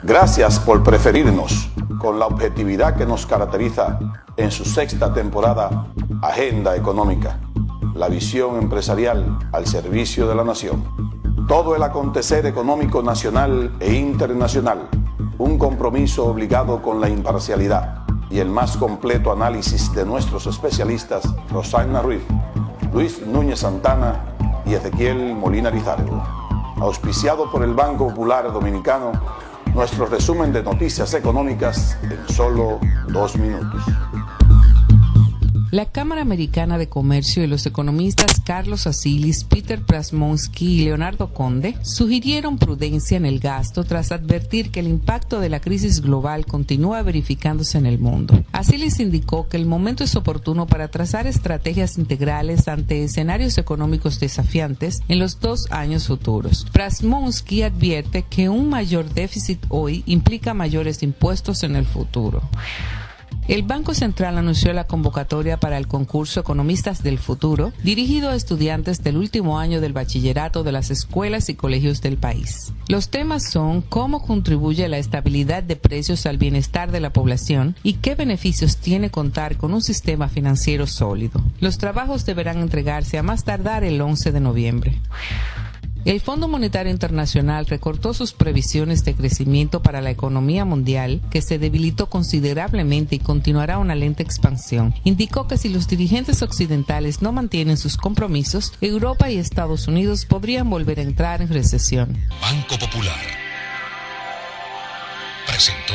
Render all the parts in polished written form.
Gracias por preferirnos con la objetividad que nos caracteriza en su sexta temporada Agenda Económica, la visión empresarial al servicio de la nación. Todo el acontecer económico nacional e internacional, un compromiso obligado con la imparcialidad y el más completo análisis de nuestros especialistas Rosana Ruiz, Luis Núñez Santana y Ezequiel Molina Lizardo. Auspiciado por el Banco Popular Dominicano, nuestro resumen de noticias económicas en solo 2 minutos. La Cámara Americana de Comercio y los economistas Carlos Asilis, Peter Prasmonsky y Leonardo Conde sugirieron prudencia en el gasto tras advertir que el impacto de la crisis global continúa verificándose en el mundo. Asilis indicó que el momento es oportuno para trazar estrategias integrales ante escenarios económicos desafiantes en los 2 años futuros. Prasmonsky advierte que un mayor déficit hoy implica mayores impuestos en el futuro. El Banco Central anunció la convocatoria para el concurso Economistas del Futuro, dirigido a estudiantes del último año del bachillerato de las escuelas y colegios del país. Los temas son cómo contribuye la estabilidad de precios al bienestar de la población y qué beneficios tiene contar con un sistema financiero sólido. Los trabajos deberán entregarse a más tardar el 11 de noviembre. El Fondo Monetario Internacional recortó sus previsiones de crecimiento para la economía mundial, que se debilitó considerablemente y continuará una lenta expansión. Indicó que si los dirigentes occidentales no mantienen sus compromisos, Europa y Estados Unidos podrían volver a entrar en recesión. Banco Popular presentó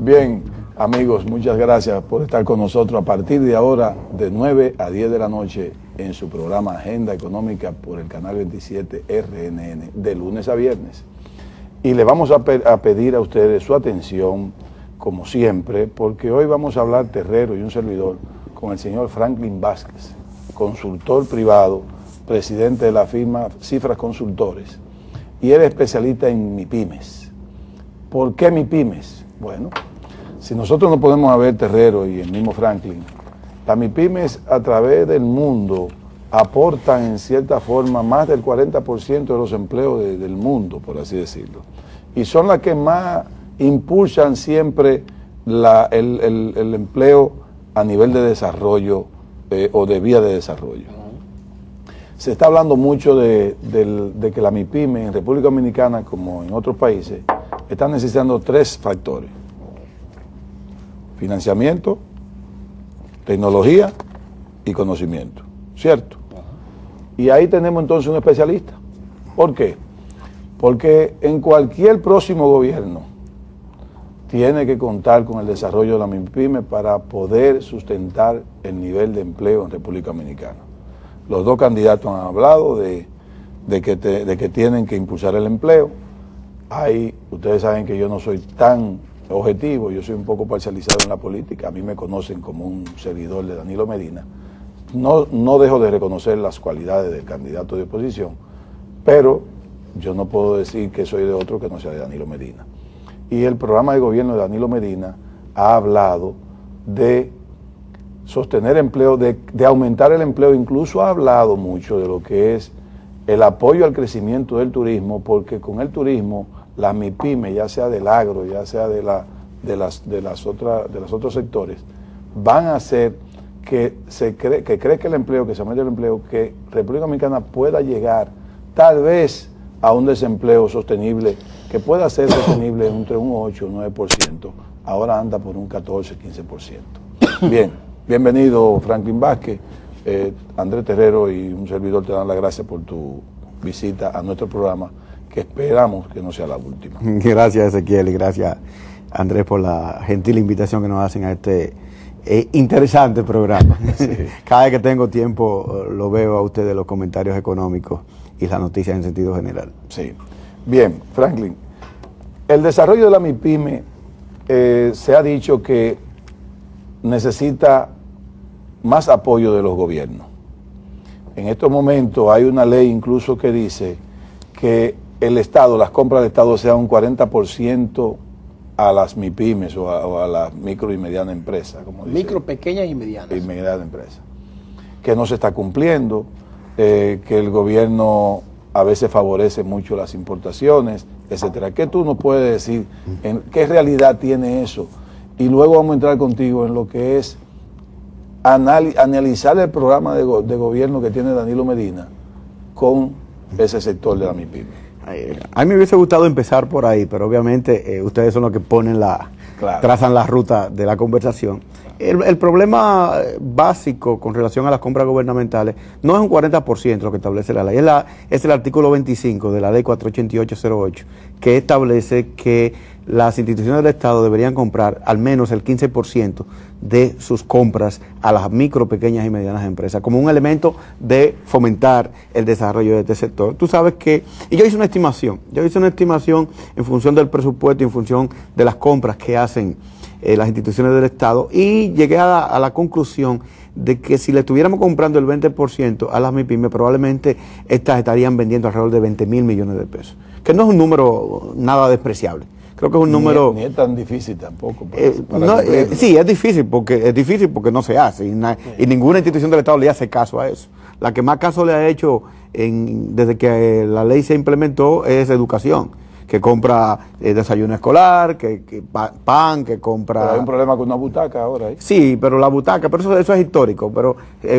Bien, amigos, muchas gracias por estar con nosotros a partir de ahora de 9 a 10 de la noche en su programa Agenda Económica por el canal 27 RNN de lunes a viernes. Y le vamos a pedir a ustedes su atención, como siempre, porque hoy vamos a hablar terrero y un servidor con el señor Franklin Vázquez, consultor privado, presidente de la firma Cifras Consultores, y él es especialista en MIPYMES. ¿Por qué MIPYMES? Bueno, si nosotros no podemos ver Terrero y el mismo Franklin, las MIPYMES a través del mundo aportan en cierta forma más del 40% de los empleos del mundo, por así decirlo. Y son las que más impulsan siempre el empleo a nivel de desarrollo o de vía de desarrollo. Se está hablando mucho de que la MIPYME en República Dominicana, como en otros países, están necesitando 3 factores: financiamiento, tecnología y conocimiento, ¿cierto? Y ahí tenemos entonces un especialista. ¿Por qué? Porque en cualquier próximo gobierno tiene que contar con el desarrollo de la MIPYME para poder sustentar el nivel de empleo en República Dominicana. Los 2 candidatos han hablado de que tienen que impulsar el empleo. Ustedes saben que yo no soy tan objetivo, yo soy un poco parcializado en la política, a mí me conocen como un seguidor de Danilo Medina. No dejo de reconocer las cualidades del candidato de oposición, pero yo no puedo decir que soy de otro que no sea de Danilo Medina. Y el programa de gobierno de Danilo Medina ha hablado de sostener empleo, de aumentar el empleo, incluso ha hablado mucho de lo que es el apoyo al crecimiento del turismo, porque con el turismo la MIPYME, ya sea del agro, ya sea de los otros sectores, van a hacer que crezca el empleo, que se aumente el empleo, que República Dominicana pueda llegar tal vez a un desempleo sostenible, que pueda ser sostenible entre un 8 o un 9%, ahora anda por un 14, 15%. Bien, bienvenido Franklin Vázquez, Andrés Terrero y un servidor te dan las gracias por tu visita a nuestro programa, que esperamos que no sea la última. Gracias Ezequiel y gracias Andrés por la gentil invitación que nos hacen a este interesante programa. Sí. Cada vez que tengo tiempo lo veo a ustedes los comentarios económicos y las noticias en sentido general. Sí. Bien, Franklin, el desarrollo de la MIPYME se ha dicho que necesita más apoyo de los gobiernos. En estos momentos hay una ley incluso que dice que el Estado, las compras del Estado sean un 40% a las MIPYMES o a las micro y medianas empresas, como dice. Micro, pequeñas y medianas. Y medianas empresas. Que no se está cumpliendo, que el gobierno a veces favorece mucho las importaciones, etcétera. ¿Qué tú nos puedes decir? ¿En qué realidad tiene eso? Y luego vamos a entrar contigo en lo que es analizar el programa de gobierno que tiene Danilo Medina con ese sector de la MIPYME. A mí me hubiese gustado empezar por ahí, pero obviamente ustedes son los que ponen trazan la ruta de la conversación. El problema básico con relación a las compras gubernamentales no es un 40% lo que establece la ley, es el artículo 25 de la ley 48808, que establece que las instituciones del Estado deberían comprar al menos el 15% de sus compras a las micro, pequeñas y medianas empresas, como un elemento de fomentar el desarrollo de este sector. Tú sabes que, y yo hice una estimación en función del presupuesto y en función de las compras que hacen las instituciones del Estado, y llegué a la conclusión de que si le estuviéramos comprando el 20% a las MIPYME, probablemente estas estarían vendiendo alrededor de 20.000 millones de pesos, que no es un número nada despreciable. Creo que es un número... Ni es tan difícil tampoco. Sí, es difícil porque no se hace, y ninguna institución del Estado le hace caso a eso. La que más caso le ha hecho desde que la ley se implementó es educación, que compra desayuno escolar, que pan, que compra... Pero hay un problema con una butaca ahora. Sí, pero la butaca, pero eso es histórico, pero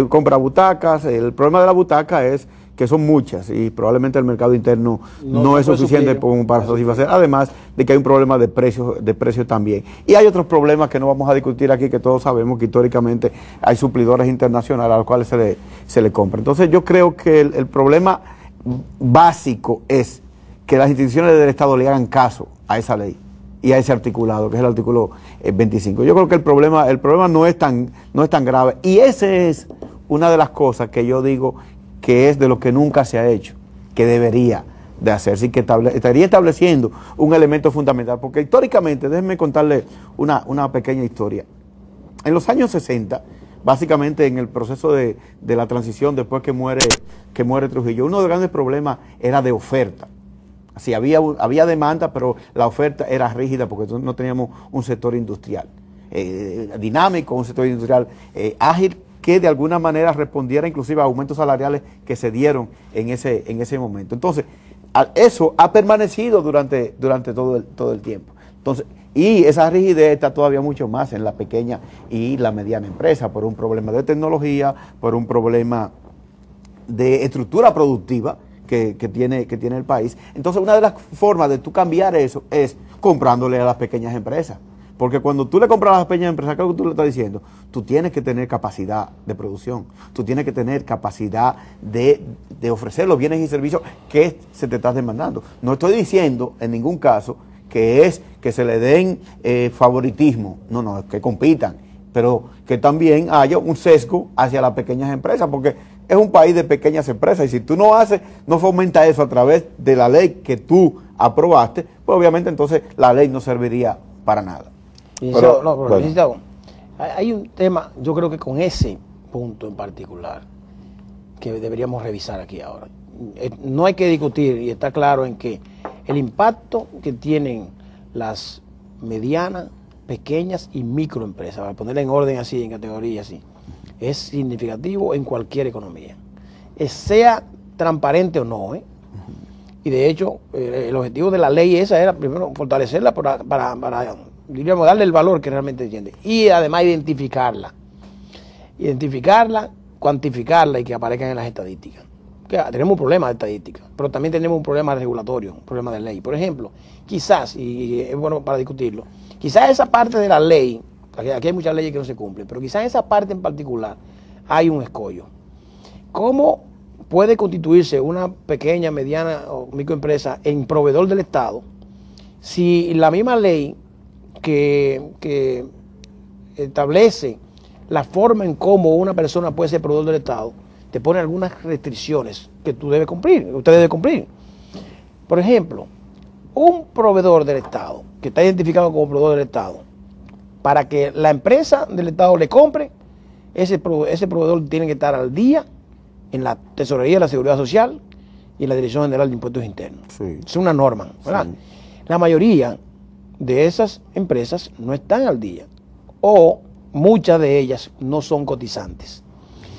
compra butacas. El problema de la butaca es que son muchas y probablemente el mercado interno no es suficiente para satisfacer, además de que hay un problema de precios también. Y hay otros problemas que no vamos a discutir aquí, que todos sabemos que históricamente hay suplidores internacionales a los cuales se le compra. Entonces yo creo que el problema básico es que las instituciones del Estado le hagan caso a esa ley y a ese articulado, que es el artículo 25. Yo creo que el problema no es tan grave, y esa es una de las cosas que yo digo que es de lo que nunca se ha hecho, que debería de hacerse, y que estaría estableciendo un elemento fundamental, porque históricamente, déjenme contarle una pequeña historia. En los años 60, básicamente en el proceso de la transición, después que muere Trujillo, uno de los grandes problemas era de oferta. Así, había demanda, pero la oferta era rígida porque no teníamos un sector industrial dinámico, un sector industrial ágil, que de alguna manera respondiera inclusive a aumentos salariales que se dieron en ese momento. Entonces, eso ha permanecido durante todo el tiempo. Entonces, y esa rigidez está todavía mucho más en la pequeña y la mediana empresa, por un problema de tecnología, por un problema de estructura productiva que tiene el país. Entonces, una de las formas de tú cambiar eso es comprándole a las pequeñas empresas. Porque cuando tú le compras a las pequeñas empresas, ¿qué es lo que tú le estás diciendo? Tú tienes que tener capacidad de producción, tú tienes que tener capacidad de ofrecer los bienes y servicios que se te estás demandando. No estoy diciendo en ningún caso que se le den favoritismo, no, es que compitan, pero que también haya un sesgo hacia las pequeñas empresas, porque es un país de pequeñas empresas, y si tú no fomentas eso a través de la ley que tú aprobaste, pues obviamente entonces la ley no serviría para nada. Pero hay un tema, yo creo que con ese punto en particular, que deberíamos revisar aquí ahora. No hay que discutir, y está claro en que el impacto que tienen las medianas, pequeñas y microempresas, para ponerla en orden así, en categoría así, es significativo en cualquier economía, sea transparente o no, Y de hecho, el objetivo de la ley esa era primero fortalecerla para diríamos, darle el valor que realmente tiene, y además identificarla, cuantificarla y que aparezcan en las estadísticas. Que tenemos un problema de estadística, pero también tenemos un problema regulatorio, un problema de ley. Por ejemplo, quizás, y es bueno para discutirlo, quizás esa parte de la ley, aquí hay muchas leyes que no se cumplen, pero quizás esa parte en particular hay un escollo. ¿Cómo puede constituirse una pequeña, mediana o microempresa en proveedor del Estado si la misma ley que establece la forma en cómo una persona puede ser proveedor del Estado te pone algunas restricciones que usted debe cumplir? Por ejemplo, un proveedor del Estado que está identificado como proveedor del Estado, para que la empresa del Estado le compre, ese proveedor tiene que estar al día en la Tesorería de la Seguridad Social y en la Dirección General de Impuestos Internos. Sí. Es una norma, ¿verdad? Sí. La mayoría de esas empresas no están al día o muchas de ellas no son cotizantes.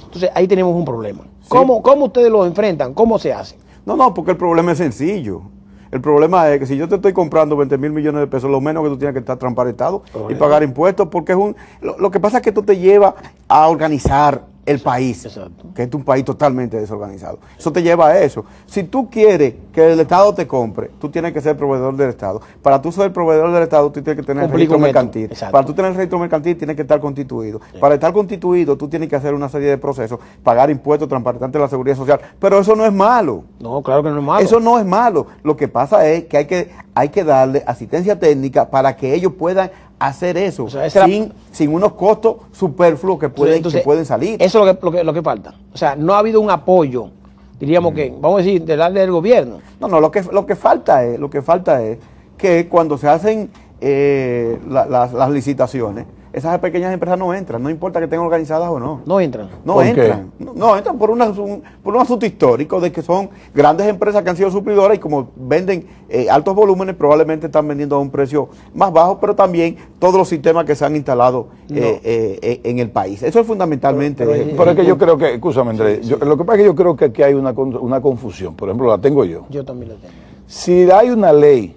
Entonces ahí tenemos un problema. Sí. ¿Cómo ustedes lo enfrentan? ¿Cómo se hace? No, porque el problema es sencillo. El problema es que si yo te estoy comprando 20 mil millones de pesos, lo menos que tú tienes que estar transparentado y pagar impuestos, porque es lo que pasa es que esto te lleva a organizar el país, Exacto. que es un país totalmente desorganizado. Eso te lleva a eso. Si tú quieres que el Estado te compre, tú tienes que ser proveedor del Estado. Para tú ser proveedor del Estado, tú tienes que tener Cumplir registro con esto. mercantil. Exacto. Para tú tener el registro mercantil, tienes que estar constituido. Sí. Para estar constituido, tú tienes que hacer una serie de procesos, pagar impuestos, transparente la seguridad social. Pero eso no es malo. No, claro que no es malo. Eso no es malo. Lo que pasa es que hay que darle asistencia técnica para que ellos puedan hacer eso, O sea, sin unos costos superfluos que pueden, entonces, que pueden salir. Eso es lo que falta. O sea, no ha habido un apoyo, diríamos que, vamos a decir, del gobierno. No, lo que falta es que cuando se hacen las licitaciones, esas pequeñas empresas no entran, no importa que estén organizadas o no. No entran. No entran. No entran por un asunto histórico de que son grandes empresas que han sido suplidoras y como venden altos volúmenes, probablemente están vendiendo a un precio más bajo, pero también todos los sistemas que se han instalado en el país. Eso es fundamentalmente. Pero es que yo creo que, escúchame Andrés, lo que pasa es que yo creo que aquí hay una confusión. Por ejemplo, la tengo yo. Yo también la tengo. Si hay una ley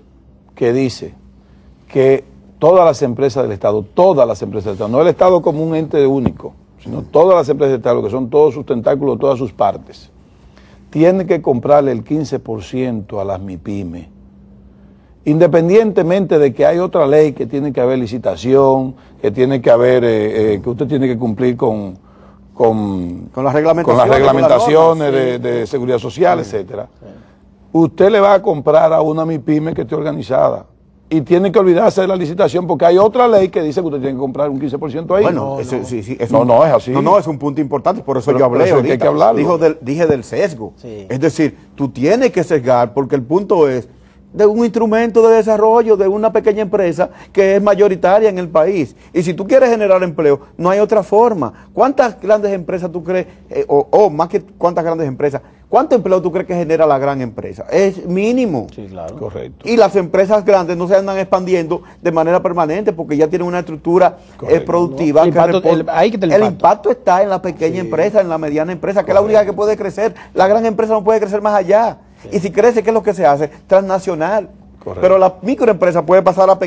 que dice que todas las empresas del Estado, no el Estado como un ente único, sino todas las empresas del Estado, que son todos sus tentáculos, todas sus partes, tienen que comprarle el 15% a las MIPYME, independientemente de que hay otra ley que tiene que haber licitación, que tiene que haber, que usted tiene que cumplir con las reglamentaciones de seguridad social, etcétera. Usted le va a comprar a una MIPYME que esté organizada. Y tiene que olvidarse de la licitación porque hay otra ley que dice que usted tiene que comprar un 15% ahí. Bueno, eso sí, es así. No, es un punto importante, por eso yo hablé. Pero hay que hablarlo. Dije del sesgo. Sí. Es decir, tú tienes que sesgar porque el punto es de un instrumento de desarrollo de una pequeña empresa que es mayoritaria en el país. Y si tú quieres generar empleo, no hay otra forma. ¿Cuántas grandes empresas tú crees, más que cuántas grandes empresas, cuánto empleo tú crees que genera la gran empresa? Es mínimo. Sí, claro. Correcto. Y las empresas grandes no se andan expandiendo de manera permanente porque ya tienen una estructura productiva. El impacto está en la pequeña empresa, en la mediana empresa, que es la única que puede crecer. La gran empresa no puede crecer más allá. Sí. Y si crece, ¿qué es lo que se hace? Transnacional. Correcto. Pero la microempresa puede pasar a la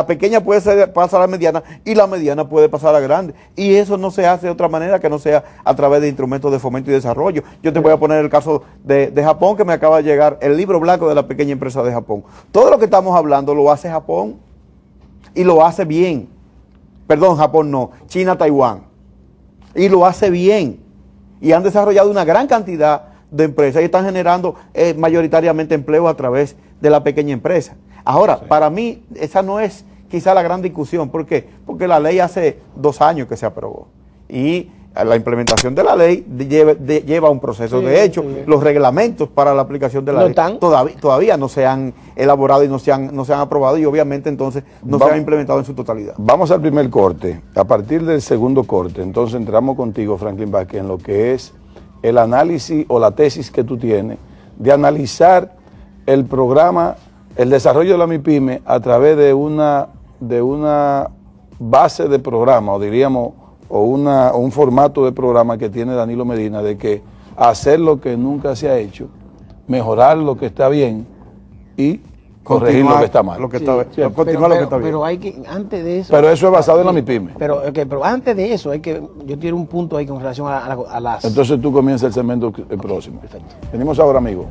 pequeña puede pasar a la mediana y la mediana puede pasar a la grande. Y eso no se hace de otra manera que no sea a través de instrumentos de fomento y desarrollo. Yo te voy a poner el caso de Japón, que me acaba de llegar el libro blanco de la pequeña empresa de Japón. Todo lo que estamos hablando lo hace Japón y lo hace bien. Perdón, Japón no, China, Taiwán. Y lo hace bien. Y han desarrollado una gran cantidad de empresas y están generando mayoritariamente empleo a través de la pequeña empresa. Ahora, para mí, esa no es quizá la gran discusión. ¿Por qué? Porque la ley hace 2 años que se aprobó. Y la implementación de la ley lleva un proceso. De hecho, los reglamentos para la aplicación de la ley todavía no se han elaborado y no se han aprobado y obviamente entonces no se han implementado en su totalidad. Vamos al primer corte. A partir del segundo corte, entonces entramos contigo, Franklin Vázquez, en lo que es el análisis o la tesis que tú tienes de analizar el programa, el desarrollo de la MIPYME a través de una base de programa, o diríamos, o un formato de programa que tiene Danilo Medina, de que hacer lo que nunca se ha hecho, mejorar lo que está bien y corregir lo que está mal. Pero hay que, antes de eso... Pero eso es basado en la MIPYME. Pero antes de eso, yo quiero un punto ahí con relación a las... Entonces tú comienzas el segmento próximo. Perfecto. Venimos ahora, amigo.